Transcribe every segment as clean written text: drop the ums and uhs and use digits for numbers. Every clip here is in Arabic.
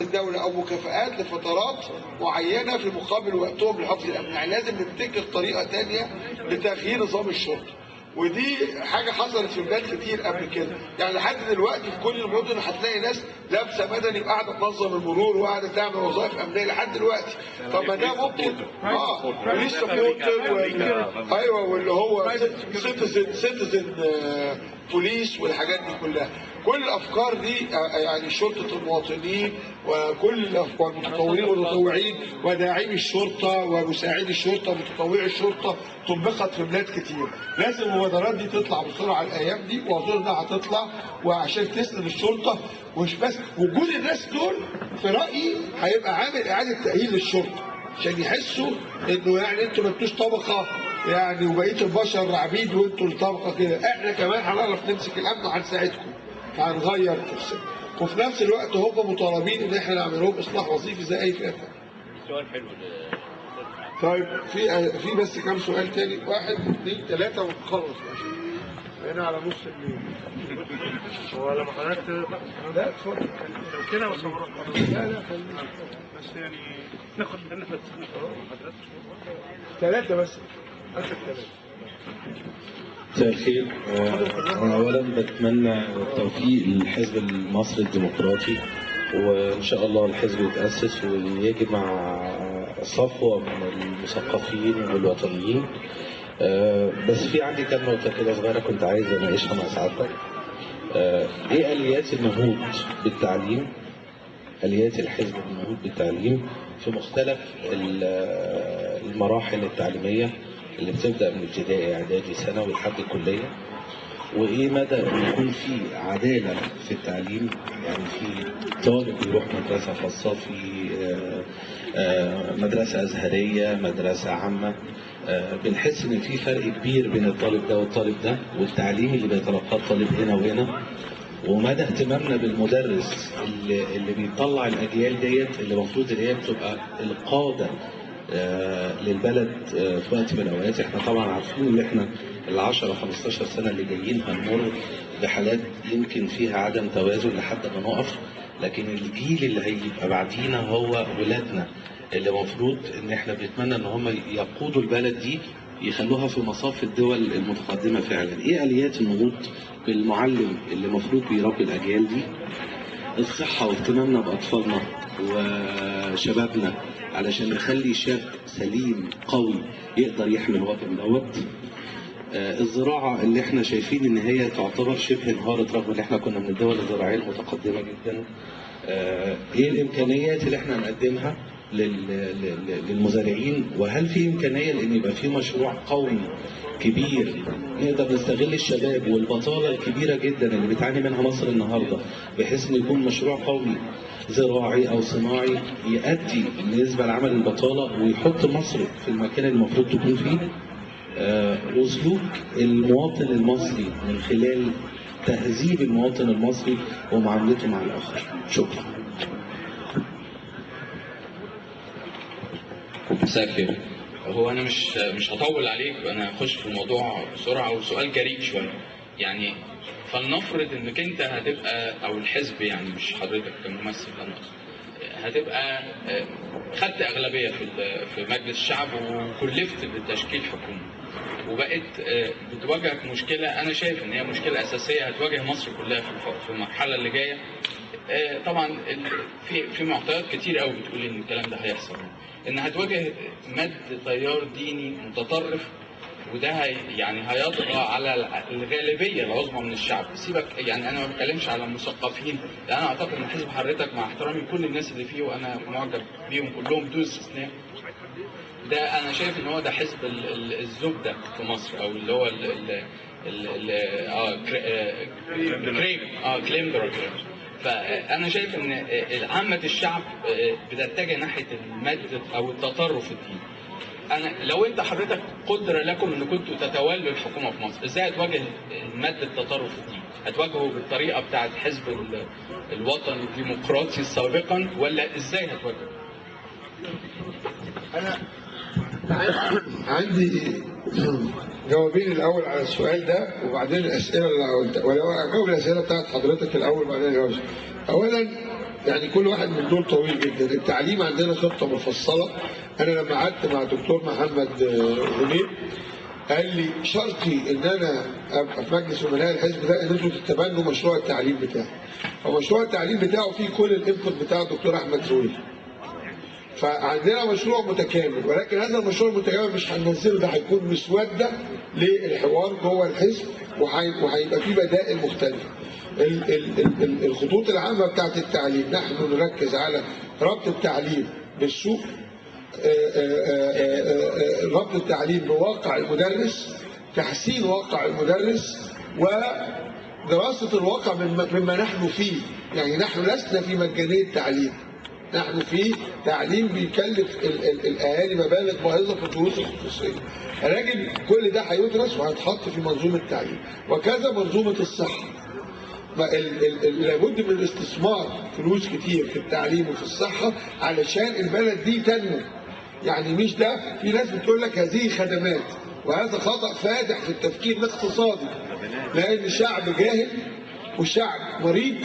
الدولة أو مكافآت لفترات معينة في مقابل وقتهم لحفظ الأمن، يعني لازم نبتكر طريقة تانية لتغيير نظام الشرطة، ودي حاجة حصلت في بلاد كتير قبل كده، يعني لحد دلوقتي في كل المدن هتلاقي ناس لابسة مدني وقاعدة تنظم المرور وقاعدة تعمل وظائف أمنية لحد دلوقتي. طب ما ده ممكن بوليس سبورتر أيوه، واللي هو سيتيزن بوليس والحاجات دي كلها. كل الافكار دي يعني شرطه المواطنين وكل الافكار المتطوعين والمتطوعين وداعمي الشرطه ومساعدي الشرطه ومتطوعي الشرطه طبقت في بلاد كتير. لازم المبادرات دي تطلع بسرعه الايام دي، واظن انها هتطلع، وعشان تسند الشرطه. ومش بس وجود الناس دول في رايي هيبقى عامل اعاده تاهيل للشرطه، عشان يحسوا انه يعني انتوا ما انتوش طبقه يعني وبقيه البشر عبيد وانتوا الطبقه كده، احنا كمان هنعرف نمسك الامن وهنساعدكم، هنغير تفسير. وفي نفس الوقت هم مطالبين ان احنا نعمل لهم اصلاح وظيفي زي اي فئه. سؤال حلو. طيب في بس كام سؤال تاني، 1 2 3 ونخلص هنا على نص الليل. هو لما حضرتك لا اتفضل. لو كده بس هروح لا خليك بس يعني ناخد منك حضرتك 3 بس، اخر 3. مساء الخير. أنا أولا بتمنى التوفيق للحزب المصري الديمقراطي، وإن شاء الله الحزب يتأسس ويجمع صفوة من المثقفين والوطنيين. بس في عندي كام نقطة كده صغيرة كنت عايز أناقشها مع سعادتك. إيه آليات النهوض بالتعليم؟ آليات الحزب النهوض بالتعليم في مختلف المراحل التعليمية اللي بتبدأ من ابتدائي إعدادي ثانوي لحد الكلية، وإيه مدى إن يكون في عدالة في التعليم، يعني في طالب بيروح مدرسة خاصة، في مدرسة أزهرية، مدرسة عامة، بنحس إن في فرق كبير بين الطالب ده والطالب ده، والتعليم اللي بيتلقاه الطالب هنا وهنا، ومدى اهتمامنا بالمدرس اللي بيطلع الأجيال ديت اللي المفروض إن هي بتبقى القادة للبلد في وقت من الاوقات. احنا طبعا عارفين ان احنا ال10 15 سنه اللي جايين هنمر بحالات يمكن فيها عدم توازن لحد ما نقف، لكن الجيل اللي هيبقى بعدينا هو ولادنا اللي المفروض ان احنا بنتمنى ان هم يقودوا البلد دي، يخلوها في مصاف الدول المتقدمه فعلا. ايه اليات النهوض بالمعلم اللي المفروض بيربي الاجيال دي؟ الصحه واهتمامنا باطفالنا وشبابنا علشان نخلي شاب سليم قوي يقدر يحمي الوطن دوت. الزراعه اللي احنا شايفين ان هي تعتبر شبه انهارت رغم ان احنا كنا من الدول الزراعيه المتقدمه جدا. ايه الامكانيات اللي احنا نقدمها للمزارعين، وهل في امكانيه لان يبقى في مشروع قومي كبير نقدر نستغل الشباب والبطاله الكبيره جدا اللي بتعاني منها مصر النهارده، بحيث انه يكون مشروع قومي زراعي او صناعي يؤدي بالنسبه لعمل البطاله ويحط مصر في المكان اللي المفروض تكون فيه. وسلوك المواطن المصري من خلال تهذيب المواطن المصري ومعاملته مع الاخر. شكرا. مساء الخير. هو انا مش هطول عليك، انا هخش في الموضوع بسرعه وسؤال جريء شويه. يعني فلنفرض انك انت هتبقى او الحزب، يعني مش حضرتك كممثل، انا هتبقى خدت اغلبيه في مجلس الشعب وكلفت بتشكيل حكومه، وبقيت بتواجهك مشكله انا شايف ان هي مشكله اساسيه هتواجه مصر كلها في المرحله اللي جايه. طبعا في معطيات كتير قوي بتقول ان الكلام ده هيحصل، ان هتواجه مد تيار ديني متطرف، وده يعني هيطغى على الغالبيه العظمى من الشعب. سيبك، يعني انا ما بتكلمش على المثقفين، لان انا اعتقد ان حزب حضرتك مع احترامي كل الناس اللي فيه وانا معجب بيهم كلهم بدون استثناء، ده انا شايف ان هو ده حزب الزبده في مصر، او اللي هو كليمبر. فانا شايف ان عامه الشعب بتتجه ناحيه المد او التطرف الديني. انا لو انت حضرتك قدر لكم ان كنتوا تتولوا الحكومه في مصر، ازاي هتواجه المد التطرف الديني؟ هتواجهه بالطريقه بتاعت حزب الوطن الديمقراطي سابقا، ولا ازاي هتواجهه؟ انا عندي جوابين الاول على السؤال ده وبعدين الاسئله اللي قلت، ولو اجاوب الاسئله بتاعت حضرتك الاول وبعدين اجاوب. اولا يعني كل واحد من دول طويل جدا. التعليم عندنا خطه مفصله. انا لما قعدت مع الدكتور محمد غنيم قال لي شرطي ان انا ابقى في مجلس امناء الحزب ده ان انتوا تتبنوا مشروع التعليم بتاعي. فمشروع التعليم بتاعه فيه كل الانبوت بتاع الدكتور احمد زويل. فعندنا مشروع متكامل، ولكن هذا المشروع المتكامل مش هننزله، ده هيكون مسوده للحوار جوه الحزب وهيبقى فيه بدائل مختلفه. الخطوط العامه بتاعت التعليم نحن نركز على ربط التعليم بالسوق، ربط التعليم بواقع المدرس، تحسين واقع المدرس، ودراسة الواقع مما نحن فيه. يعني نحن لسنا في مجانية التعليم، نحن في تعليم بيكلف الأهالي مبالغ باهظة في الدروس الخصوصية. لكن كل ده هيدرس وهيتحط في منظومة التعليم، وكذا منظومة الصحة. لابد من الاستثمار فلوس كتير في التعليم وفي الصحة علشان البلد دي تنمو. يعني مش ده، في ناس بتقول لك هذه خدمات، وهذا خطأ فادح في التفكير الاقتصادي، لأن شعب جاهل وشعب مريض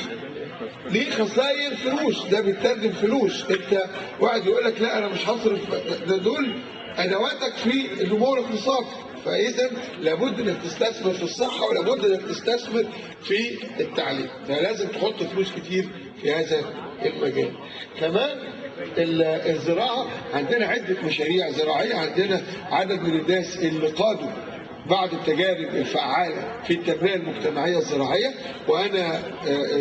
ليه خسائر فلوس، ده بيترجم فلوس. انت واحد يقول لك لا انا مش هصرف، دول ادواتك في النمو الاقتصادي. فاذا لابد انك تستثمر في الصحه، ولابد انك تستثمر في التعليم، فلازم تحط فلوس كتير في هذا المجال. كمان الزراعه، عندنا عده مشاريع زراعيه، عندنا عدد من الناس اللي قادوا بعض التجارب الفعالة في التنمية المجتمعية الزراعية. وأنا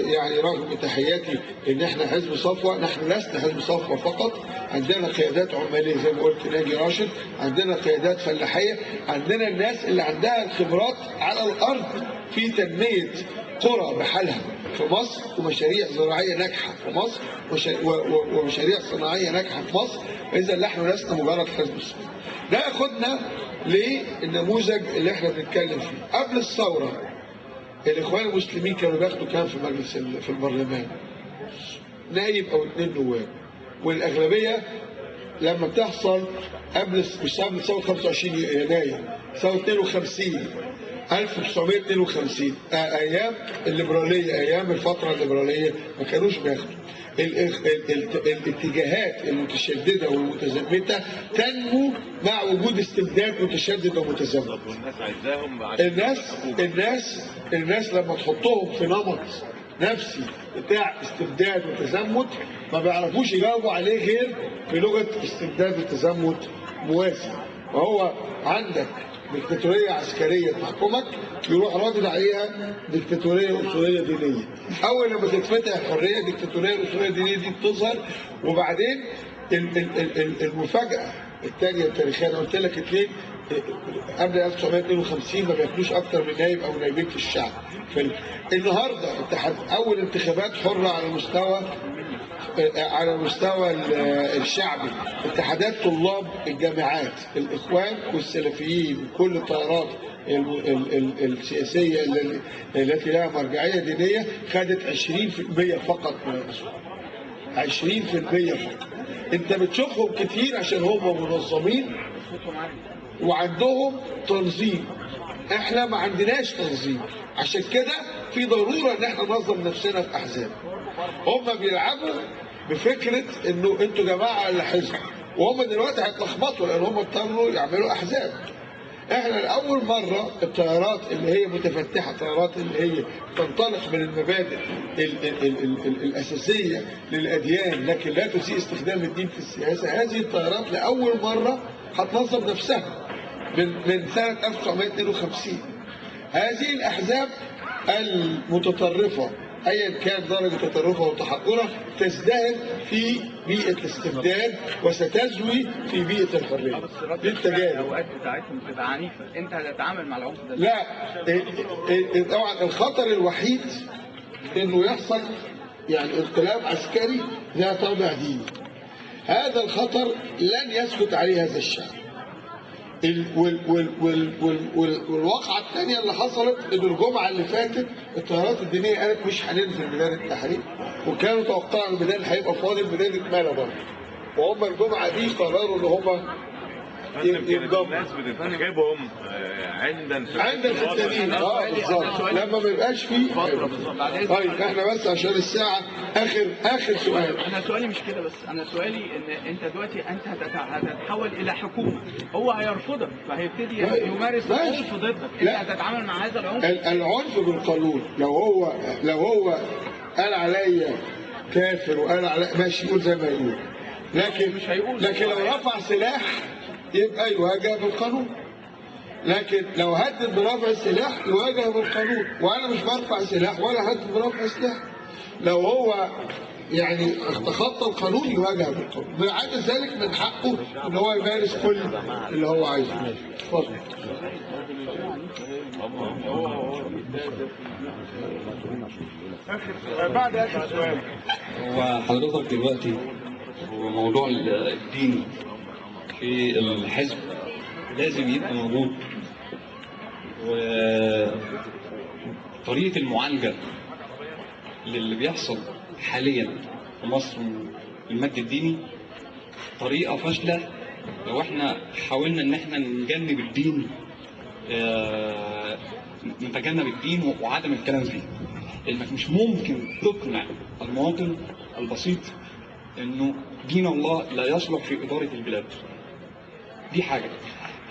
يعني رغم تحياتي إن إحنا حزب صفوة، نحن لسنا حزب صفوة فقط، عندنا قيادات عمالية زي ما قلت ناجي راشد، عندنا قيادات فلاحية، عندنا الناس اللي عندها الخبرات على الأرض في تنمية قرى بحالها في مصر، ومشاريع زراعية ناجحة في مصر، ومشاريع صناعية ناجحة في مصر. إذا نحن لسنا مجرد حزب صفوة. ده ياخدنا للنموذج اللي احنا بنتكلم فيه. قبل الثورة الإخوان المسلمين كانوا بياخدوا كام في مجلس في البرلمان؟ نائب أو 2 نواب. والأغلبية لما بتحصل قبل مش قبل ثورة 25 يناير، ثورة 52 1952 أيام الليبرالية، أيام الفترة الليبرالية ما كانوش بياخدوا. الاتجاهات المتشددة والمتزمتة تنمو مع وجود استبداد متشدد ومتزمت. الناس لما تحطهم في نمط نفسي بتاع استبداد وتزمت ما بيعرفوش يجاوبوا عليه غير بلغة استبداد وتزمت موازي. وهو عندك ديكتاتورية عسكرية تحكمك، يروح رادد عليها ديكتاتورية أسرية دينية. أول لما تتفتح الحرية ديكتاتورية أسرية دينية دي بتظهر. وبعدين المفاجأة الثانية التاريخية، أنا قلت لك 2 قبل 1952 ما بياكلوش أكتر من نايب أو نايبين في الشعب. النهارده أول انتخابات حرة على المستوى الشعبي، اتحادات طلاب الجامعات، الإخوان والسلفيين وكل التيارات السياسية التي لها مرجعية دينية خدت 20% فقط من الأصوات. 20% فقط. انت بتشوفهم كتير عشان هم منظمين وعندهم تنظيم. احنا ما عندناش تنظيم، عشان كده في ضرورة ان احنا ننظم نفسنا في احزاب. هم بيلعبوا بفكرة انه انتوا جماعة ولا حزب، وهم دلوقتي هيتلخبطوا لان هم اضطروا يعملوا احزاب. احنا لاول مرة التيارات اللي هي متفتحة، التيارات اللي هي تنطلق من المبادئ الاساسية للاديان لكن لا تسيء استخدام الدين في السياسة، هذه التيارات لاول مرة هتنظم نفسها من سنة 1952. هذه الأحزاب المتطرفة أيا كان درجة تطرفها وتحضرها تزدهر في بيئة الاستبداد وستزوي في بيئة الحرية. دي التجارب. الأوقات بتاعتهم بتبقى عنيفة، أنت هتتعامل مع العنف ده؟ لا، طبعا الخطر الوحيد إنه يحصل يعني انقلاب عسكري ذات طابع ديني. هذا الخطر لن يسكت عليه هذا الشعب. والواقعة الثانية اللي حصلت ان الجمعة اللي فاتت التيارات الدينية قالت مش هننزل ميدان التحرير، وكانوا توقعوا الميدان هيبقى فاضي، الميدان اتملى برضه. وهم الجمعة دي قرروا ان هم ينضم الناس بتنتخبهم عند الفتانين. بالظبط، لما ما يبقاش فيه. طيب احنا بس عشان الساعه اخر سؤال. انا سؤالي مش كده، بس انا سؤالي ان انت دلوقتي انت هتتحول الى حكومه، هو هيرفضك فهيبتدي يمارس عنف ضدك، انت هتتعامل مع هذا العنف. العنف بالقانون، لو هو قال عليا كافر وقال عليا ماشي يقول زي ما يقول، لكن لو رفع سلاح يبقى يواجه بالقانون، لكن لو هدد برفع السلاح يواجه بالقانون، وانا مش برفع سلاح ولا هدد برفع سلاح. لو هو يعني تخطى القانون يواجه بالقانون، بعد ذلك من حقه ان هو يمارس كل اللي هو عايزه. اتفضل. بعد اخر سؤال. هو حضرتك دلوقتي هو موضوع الدين في الحزب لازم يبقى موجود، وطريقة المعالجة للي بيحصل حاليا في مصر من المد الديني طريقة فاشلة. لو احنا حاولنا ان احنا نجنب الدين نتجنب الدين وعدم الكلام فيه، لانك مش ممكن تقنع المواطن البسيط انه دين الله لا يصلح في اداره البلاد. دي حاجه.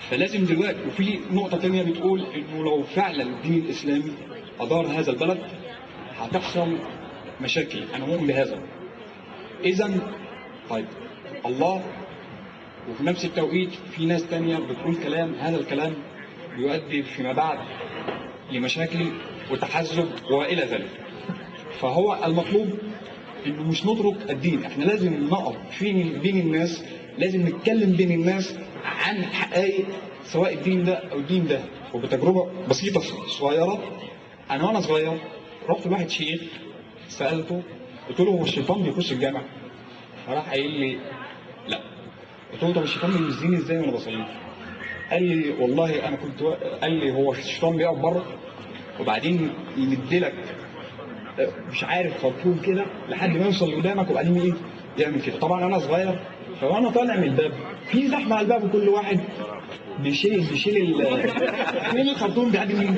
فلازم دلوقتي، وفي نقطه ثانيه بتقول انه لو فعلا الدين الاسلامي ادار هذا البلد هتحصل مشاكل، انا مؤمن بهذا. اذا طيب الله، وفي نفس التوقيت في ناس تانية بتقول كلام، هذا الكلام يؤدي فيما بعد لمشاكل وتحزب والى ذلك. فهو المطلوب انه مش نترك الدين، احنا لازم نقف بين الناس، لازم نتكلم بين الناس عن حقائق سواء الدين ده او الدين ده. وبتجربه بسيطه صغيره، انا وانا صغير رحت لواحد شيخ سالته، قلت له هو الشيطان بيخش الجامع؟ فراح قايل لي لا. قلت له طب الشيطان بيمزيني ازاي وانا بصلي؟ قال لي والله انا كنت قال لي هو الشيطان بيقف بره وبعدين يمدلك مش عارف خرطوم كده لحد ما يوصل قدامك وبعدين ايه يعمل كده. طبعا انا صغير، فانا طالع من الباب في زحمه على الباب وكل واحد بيشيل فين الخرطوم بيعدي مين؟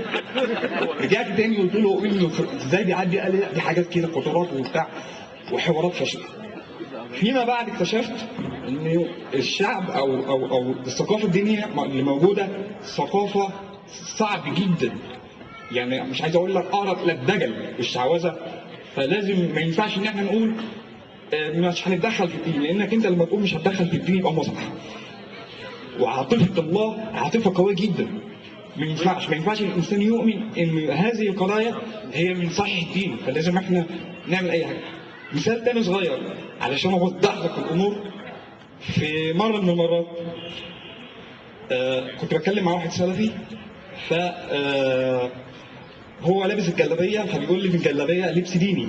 رجعت تاني قلت له ازاي بيعدي؟ قال لي دي حاجات كده قطارات وبتاع وحوارات فشل. فيما بعد اكتشفت ان الشعب او الثقافه الدينيه اللي موجوده ثقافه صعب جدا، يعني مش عايز اقول لك اقرب الى الدجل والشعوذه. فلازم ما ينفعش ان احنا نقول مش هنتدخل في الدين، لانك انت لما تقول مش هتدخل في الدين يبقى مصلح. وعاطفه الله عاطفه قويه جدا، ما ينفعش الانسان يؤمن ان هذه القضايا هي من صحيح الدين، فلازم احنا نعمل اي حاجه. مثال تاني صغير علشان اوضح لك الامور. في مره من المرات كنت بتكلم مع واحد سلفي، ف هو لابس الجلابيه، فبيقول لي في الجلابيه لبس ديني.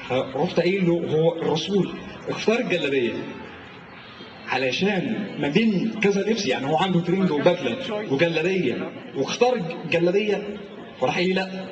فرحت قايل له هو الرسول اختار الجلابيه علشان ما بين كذا لبس، يعني هو عنده ترنج وبدله وجلابيه واختار الجلابيه؟ فراح قايل لي لا،